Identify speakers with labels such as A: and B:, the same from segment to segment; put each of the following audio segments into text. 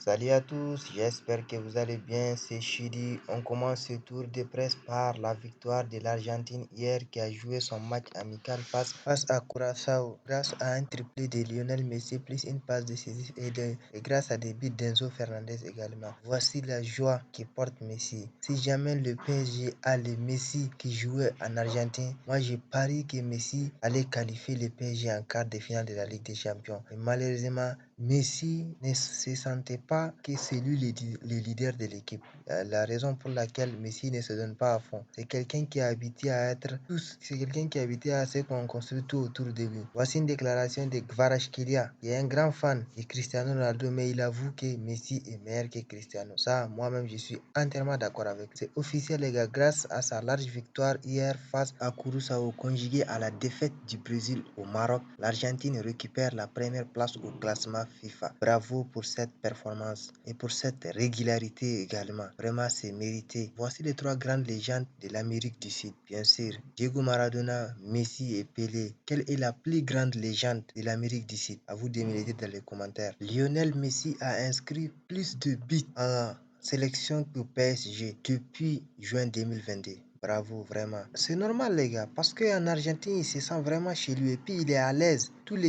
A: Salut à tous, j'espère que vous allez bien. C'est Chidi. On commence ce tour de presse par la victoire de l'Argentine hier qui a joué son match amical face à Curaçao grâce à un triplé de Lionel Messi plus une passe décisive et grâce à des buts d'Enzo Fernandez également. Voici la joie qui porte Messi. Si jamais le PSG a le Messi qui jouait en Argentine, moi je parie que Messi allait qualifier le PSG en quart de finale de la Ligue des Champions. Et malheureusement, Messi ne se sentait pas que c'est lui le leader de l'équipe. La raison pour laquelle Messi ne se donne pas à fond, c'est quelqu'un qui est habitué à être tous, c'est quelqu'un qui est habitué à ce qu'on construit tout autour de lui. Voici une déclaration de Kvaratskhelia, qui est un grand fan de Cristiano Ronaldo, mais il avoue que Messi est meilleur que Cristiano. Ça, moi-même, je suis entièrement d'accord avec. C'est officiel, les gars, grâce à sa large victoire hier face à Curaçao, conjuguée à la défaite du Brésil au Maroc, l'Argentine récupère la première place au classement FIFA. Bravo pour cette performance et pour cette régularité également. Vraiment, c'est mérité. Voici les trois grandes légendes de l'Amérique du Sud. Bien sûr, Diego Maradona, Messi et Pelé. Quelle est la plus grande légende de l'Amérique du Sud? À vous de me le dire dans les commentaires. Lionel Messi a inscrit plus de buts en sélection que PSG depuis juin 2022. Bravo, vraiment. C'est normal, les gars, parce qu'en Argentine, il se sent vraiment chez lui et puis il est à l'aise. Toute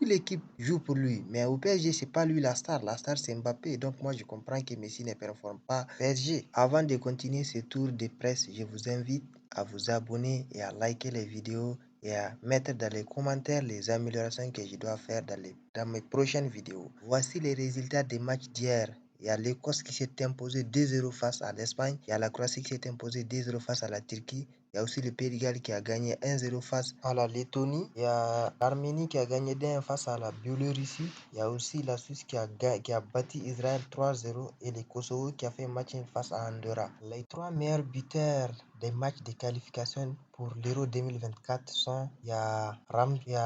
A: l'équipe joue pour lui. Mais au PSG, c'est pas lui la star. La star, c'est Mbappé. Donc, moi, je comprends que Messi ne performe pas PSG. Avant de continuer ce tour de presse, je vous invite à vous abonner et à liker les vidéos et à mettre dans les commentaires les améliorations que je dois faire dans mes prochaines vidéos. Voici les résultats des matchs d'hier. Il y a l'Écosse qui s'est imposé 2-0 face à l'Espagne. Il y a la Croatie qui s'est imposée 2-0 face à la Turquie. Il y a aussi le Pays de Galles qui a gagné 1-0 face à la Lettonie. Il y a l'Arménie qui a gagné 2-1 face à la Biélorussie. Il y a aussi la Suisse qui a battu Israël 3-0 et le Kosovo qui a fait match face à Andorra. Les trois meilleurs buteurs des matchs de qualification pour l'Euro 2024 sont il y a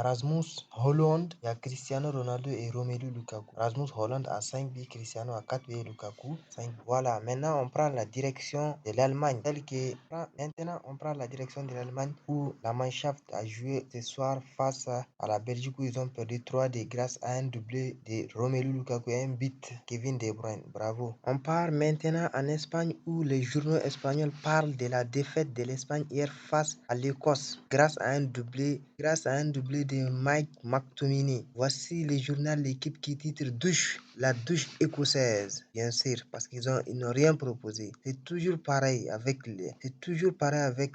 A: Rasmus Holland, il y a Cristiano Ronaldo et Romelu Lukaku. Rasmus Holland a 5 buts, Cristiano a 4 buts et Lukaku 5 buts. Voilà, maintenant on prend la direction de l'Allemagne. Maintenant on prend la direction de l'Allemagne où la Mannschaft a joué ce soir face à la Belgique où ils ont perdu 3-2 grâce à un doublé de Romelu Lukaku et un but Kevin De Bruyne. Bravo. On part maintenant en Espagne où les journaux espagnols parlent de la défaite de l'Espagne hier face à l'Écosse grâce à un doublé de Mike McTominay. Voici le journal L'équipe qui titre la douche écossaise. Bien sûr, parce ils n'ont rien proposé. C'est toujours pareil avec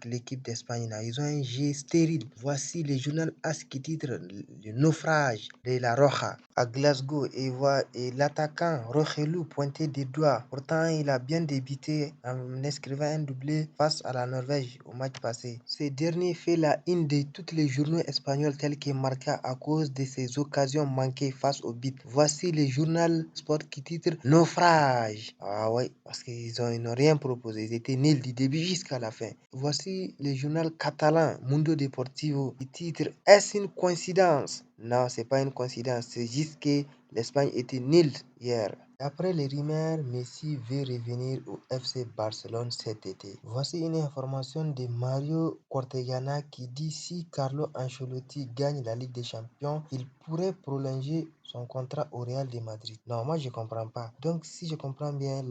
A: l'équipe d'Espagne. Ils ont un jeu stérile. Voici le journal AS qui titre le naufrage de la Roja à Glasgow et l'attaquant Rochelu pointé du doigt. Pourtant, il a bien débuté en inscrivant un doublé face à la Norvège au match passé. Ce dernier fait la une de tous les journaux espagnols tels que Marca à cause de ses occasions manquées face au but. Voici le journal Sport qui titre Naufrage. Ah ouais, parce qu'ils n'ont rien proposé. Ils étaient nuls du début jusqu'à la fin. Voici le journal catalan Mundo Deportivo qui titre Est-ce une coïncidence? Non, c'est pas une coïncidence. C'est juste que l'Espagne était nulle hier. Après les rumeurs, Messi veut revenir au FC Barcelone cet été. Voici une information de Mario Cortegana qui dit si Carlo Ancelotti gagne la Ligue des Champions, il pourrait prolonger son contrat au Real de Madrid. Non, moi je comprends pas. Donc si je comprends bien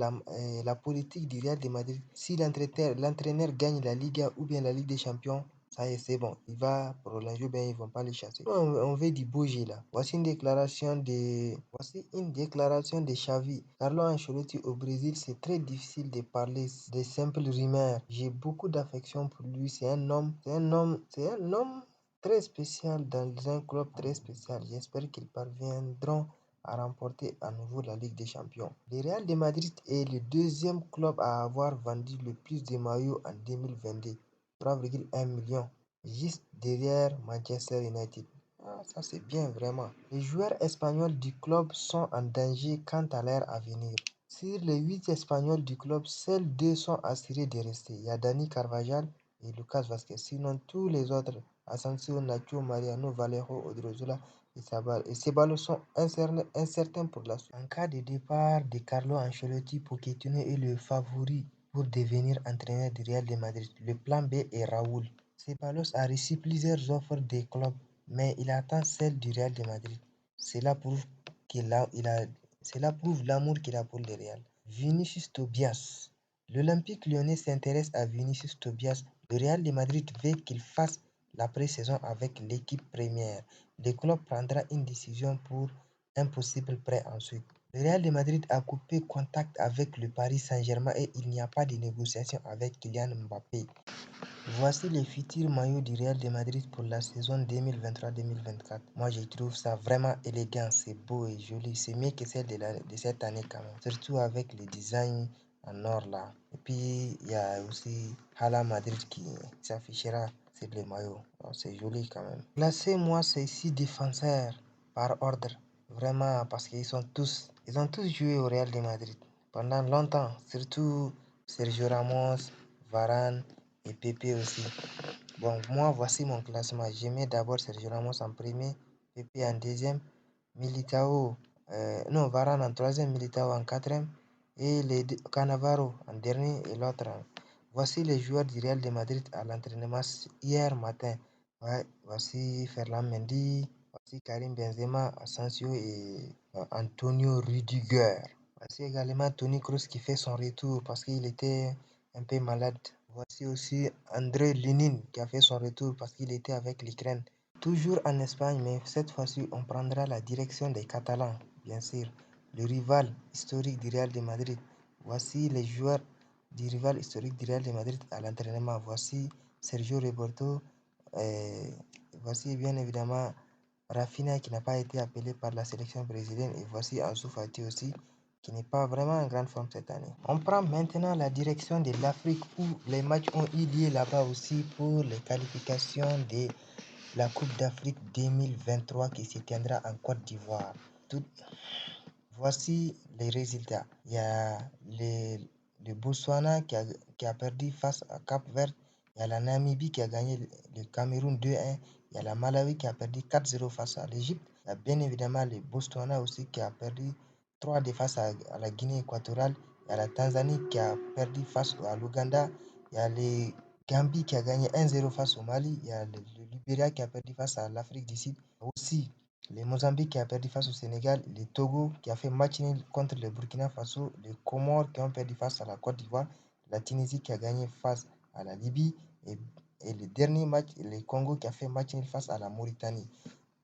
A: la politique du Real de Madrid, si l'entraîneur gagne la Liga ou bien la Ligue des Champions, ça y est, c'est bon. Il va prolonger, bien ils vont pas le chasser. On veut du bouger là. Voici une déclaration de Xavi. Carlo Ancelotti au Brésil, c'est très difficile de parler des simples rumeurs. J'ai beaucoup d'affection pour lui. C'est un homme très spécial dans un club très spécial. J'espère qu'ils parviendront à remporter à nouveau la Ligue des Champions. Le Real de Madrid est le deuxième club à avoir vendu le plus de maillots en 2022. 3,1 millions, juste derrière Manchester United. Ah, ça c'est bien vraiment. Les joueurs espagnols du club sont en danger quant à leur avenir. Sur les 8 espagnols du club, seuls 2 sont assurés de rester. Il y a Dani Carvajal et Lucas Vazquez. Sinon, tous les autres, Asensio, Nacho, Mariano, Valero, Odriozola et Ceballos sont incertains pour la suite. En cas de départ de Carlo Ancelotti, Pochettino est le favori pour devenir entraîneur du Real de Madrid. Le plan B est Raoul. Ceballos a reçu plusieurs offres des clubs, mais il attend celle du Real de Madrid. Cela prouve qu'il a Cela prouve l'amour qu'il a pour le Real. Vinicius Tobias. L'Olympique lyonnais s'intéresse à Vinicius Tobias. Le Real de Madrid veut qu'il fasse la pré-saison avec l'équipe première. Le club prendra une décision pour un possible prêt ensuite. Le Real de Madrid a coupé contact avec le Paris Saint-Germain et il n'y a pas de négociation avec Kylian Mbappé. Voici les futurs maillots du Real de Madrid pour la saison 2023-2024. Moi, je trouve ça vraiment élégant, c'est beau et joli. C'est mieux que celle de cette année quand même. Surtout avec le design en or là. Et puis, il y a aussi Hala Madrid qui s'affichera sur les maillots. C'est joli quand même. Classez-moi ces 6 défenseurs par ordre. Vraiment, parce qu'ils ont tous joué au Real de Madrid pendant longtemps. Surtout Sergio Ramos, Varane et Pepe aussi. Bon, moi, voici mon classement. Je mets d'abord Sergio Ramos en premier, Pepe en deuxième, Militao, non, Varane en troisième, Militao en quatrième, et Cannavaro en dernier et l'autre. Voici les joueurs du Real de Madrid à l'entraînement hier matin. Ouais, voici Ferland Mendy, voici Karim Benzema, Asensio et Antonio Rudiger. Voici également Toni Kroos qui fait son retour parce qu'il était un peu malade. Voici aussi André Lunin qui a fait son retour parce qu'il était avec l'Ukraine. Toujours en Espagne, mais cette fois-ci, on prendra la direction des Catalans, bien sûr. Le rival historique du Real de Madrid. Voici les joueurs du rival historique du Real de Madrid à l'entraînement. Voici Sergio Roberto. Voici bien évidemment Rafinha qui n'a pas été appelé par la sélection brésilienne. Et voici Ansu Fati aussi qui n'est pas vraiment en grande forme cette année. On prend maintenant la direction de l'Afrique où les matchs ont eu lieu là-bas aussi pour les qualifications de la Coupe d'Afrique 2023 qui se tiendra en Côte d'Ivoire. Voici les résultats. Il y a le Botswana qui a perdu face à Cap-Vert. Il y a la Namibie qui a gagné le Cameroun 2-1. Il y a la Malawi qui a perdu 4-0 face à l'Égypte. Il y a bien évidemment le Botswana aussi qui a perdu 3-2 face à la Guinée équatoriale. Il y a la Tanzanie qui a perdu face à l'Ouganda. Il y a le Gambie qui a gagné 1-0 face au Mali. Il y a le Libéria qui a perdu face à l'Afrique du Sud. Aussi, le Mozambique qui a perdu face au Sénégal, le Togo qui a fait match nul contre le Burkina Faso, les Comores qui ont perdu face à la Côte d'Ivoire, la Tunisie qui a gagné face à la Libye et le dernier match, le Congo qui a fait match nul face à la Mauritanie.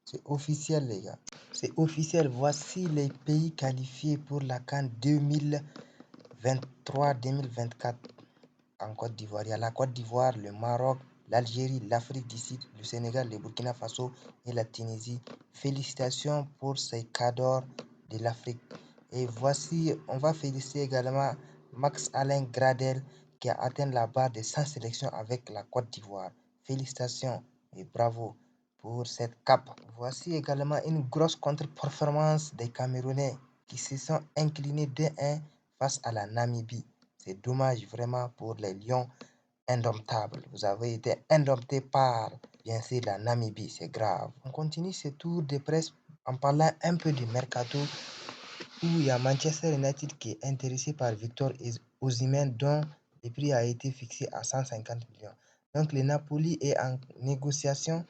A: C'est officiel les gars. C'est officiel. Voici les pays qualifiés pour la CAN 2023-2024 en Côte d'Ivoire. Il y a la Côte d'Ivoire, le Maroc, l'Algérie, l'Afrique du Sud, le Sénégal, le Burkina Faso et la Tunisie. Félicitations pour ces cadors de l'Afrique. Et voici, on va féliciter également Max-Alain Gradel qui a atteint la barre de 100 sélections avec la Côte d'Ivoire. Félicitations et bravo pour cette cape. Voici également une grosse contre-performance des Camerounais qui se sont inclinés 2-1 face à la Namibie. C'est dommage vraiment pour les Lions indomptables. Vous avez été indomptés par, bien sûr, la Namibie. C'est grave. On continue ce tour de presse en parlant un peu du mercato où il y a Manchester United qui est intéressé par Victor Osimhen dont le prix a été fixé à 150 millions. Donc le Napoli est en négociation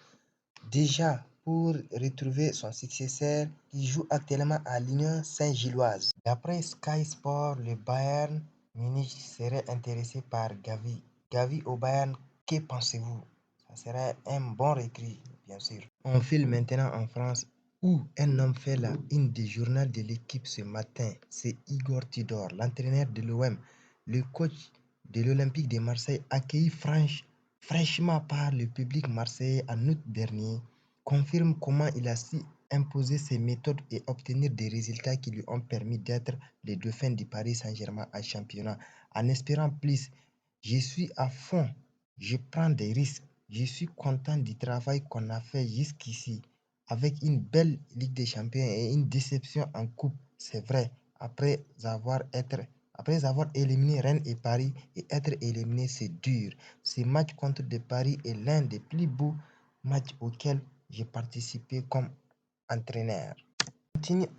A: déjà pour retrouver son successeur qui joue actuellement à l'Union Saint-Gilloise. D'après Sky Sport, le Bayern Munich serait intéressé par Gavi. Gavi au Bayern, que pensez-vous? Ça serait un bon recrue, bien sûr. On file maintenant en France où un homme fait la une du journal de l'équipe ce matin. C'est Igor Tudor, l'entraîneur de l'OM. Le coach de l'Olympique de Marseille, accueilli fraîchement par le public marseillais en août dernier, confirme comment il a su imposer ses méthodes et obtenir des résultats qui lui ont permis d'être le dauphin du Paris Saint-Germain en championnat. En espérant plus, je suis à fond, je prends des risques, je suis content du travail qu'on a fait jusqu'ici, avec une belle Ligue des Champions et une déception en coupe, c'est vrai, après avoir éliminé Rennes et Paris et être éliminé, c'est dur. Ce match contre de Paris est l'un des plus beaux matchs auxquels j'ai participé comme entraîneur.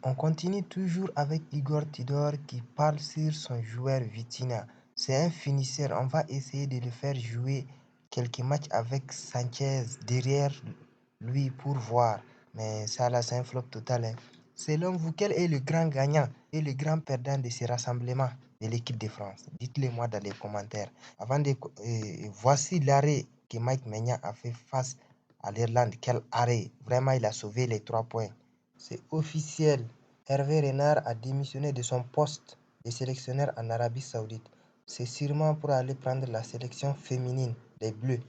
A: On continue toujours avec Igor Tudor qui parle sur son joueur Vitinha. C'est un finisseur. On va essayer de le faire jouer quelques matchs avec Sanchez derrière lui pour voir. Mais ça là, c'est un flop total. Hein. Selon vous, quel est le grand gagnant et le grand perdant de ce rassemblement de l'équipe de France? Dites-le moi dans les commentaires. Voici l'arrêt que Mike Maignan a fait face à l'Irlande. Quel arrêt! Vraiment, il a sauvé les 3 points. C'est officiel. Hervé Renard a démissionné de son poste de sélectionneur en Arabie Saoudite. C'est sûrement pour aller prendre la sélection féminine des Bleus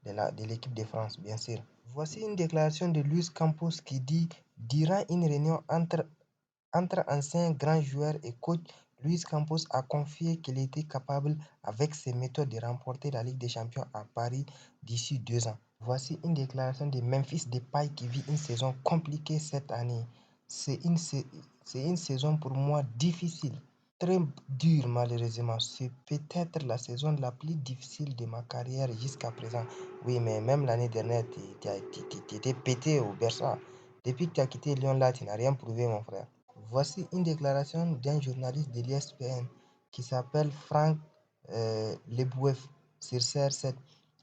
A: de l'équipe de France, bien sûr. Voici une déclaration de Luis Campos qui dit durant une réunion entre anciens grands joueurs et coachs, Luis Campos a confié qu'il était capable, avec ses méthodes, de remporter la Ligue des Champions à Paris d'ici 2 ans. Voici une déclaration de Memphis Depay qui vit une saison compliquée cette année. C'est une saison pour moi difficile, très dure malheureusement. C'est peut-être la saison la plus difficile de ma carrière jusqu'à présent. Oui, mais même l'année dernière, tu étais pété au Barça. Depuis que tu as quitté Lyon, là, tu n'as rien prouvé, mon frère. Voici une déclaration d'un journaliste de l'ESPN qui s'appelle Franck Lebouef sur CR7.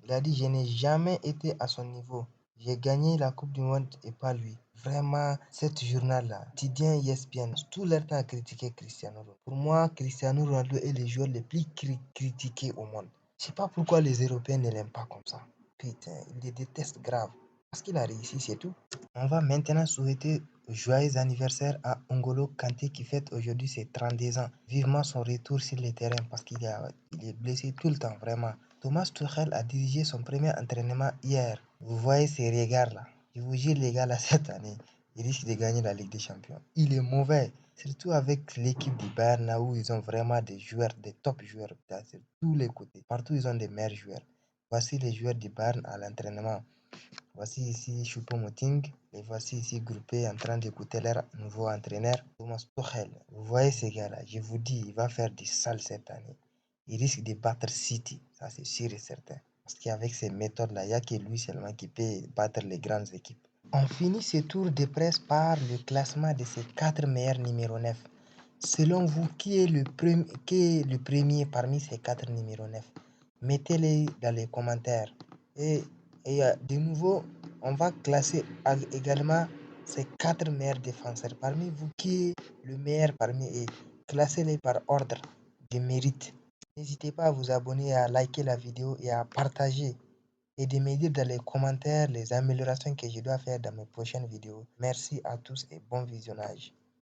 A: Il a dit: je n'ai jamais été à son niveau. J'ai gagné la Coupe du Monde et pas lui. Vraiment, cette journal-là, quotidien ESPN, tout leur temps à critiquer Cristiano Ronaldo. Pour moi, Cristiano Ronaldo est le joueur le plus critiqué au monde. Je sais pas pourquoi les Européens ne l'aiment pas comme ça. Putain, ils les détestent grave. Parce qu'il a réussi, c'est tout. On va maintenant souhaiter joyeux anniversaire à N'Golo Kanté qui fête aujourd'hui ses 32 ans. Vivement son retour sur le terrain parce il est blessé tout le temps, vraiment. Thomas Tuchel a dirigé son premier entraînement hier. Vous voyez ces regards là. Je vous jure les gars là, cette année, il risque de gagner la Ligue des Champions. Il est mauvais. Surtout avec l'équipe du Bayern là où ils ont vraiment des joueurs, des top joueurs sur tous les côtés. Partout ils ont des meilleurs joueurs. Voici les joueurs du Bayern à l'entraînement. Voici ici Choupo-Moting et voici ici groupés en train d'écouter leur nouveau entraîneur, Thomas Tuchel. Vous voyez ces gars-là, je vous dis, il va faire du sale cette année. Il risque de battre City, ça c'est sûr et certain. Parce qu'avec ces méthodes-là, il n'y a que lui seulement qui peut battre les grandes équipes. On finit ce tour de presse par le classement de ces 4 meilleurs numéro 9. Selon vous, qui est le premier parmi ces 4 numéro 9? Mettez-les dans les commentaires. Et, de nouveau, on va classer également ces 4 meilleurs défenseurs. Parmi vous, qui est le meilleur parmi eux? Classez-les par ordre de mérite. N'hésitez pas à vous abonner, à liker la vidéo et à partager. Et de me dire dans les commentaires les améliorations que je dois faire dans mes prochaines vidéos. Merci à tous et bon visionnage.